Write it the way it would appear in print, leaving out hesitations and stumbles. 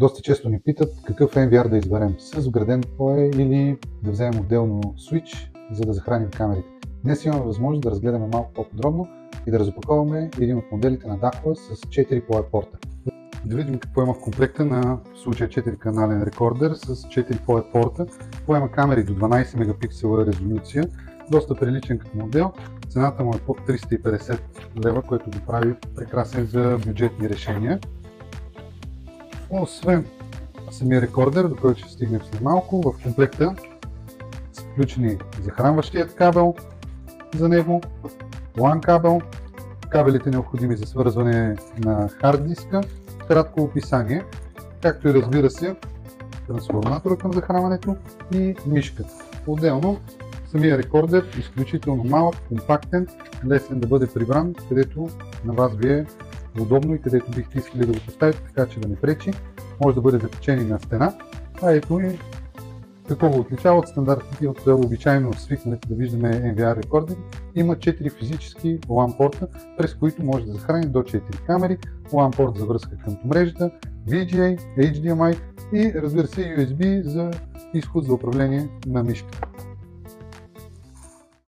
Доста често ни питат какъв NVR да изберем, с вграден PoE или да вземем отделно Switch, за да захраним камерите. Днес имаме възможност да разгледаме малко по-подробно и да разопаковаме един от моделите на Dahua с 4 PoE порта. Да видим какво има в комплекта на в случая 4-канален рекордер с 4 PoE порта. Поема камери до 12 мегапиксела резолюция, доста приличен като модел. Цената му е под 350 лева, което го прави прекрасен за бюджетни решения. Освен самия рекордер, до който ще стигнем след малко, в комплекта са включени захранващият кабел за него, LAN кабел, кабелите необходими за свързване на хард диска, кратко описание, както и разбира се трансформатора към захранването и мишка. Отделно самия рекордер е изключително малък, компактен, лесен да бъде прибран, където на вас ви е удобно и където бихте искали да го поставите, така че да не пречи. Може да бъде закачен и на стена. А ето и какво го отличава от стандартите, от обичайно свикналите да виждаме NVR рекордери. Има 4 физически LAN порта, през които може да захрани до 4 камери, LAN порт за връзка към мрежата, VGA, HDMI и разбира се USB за изход за управление на мишката.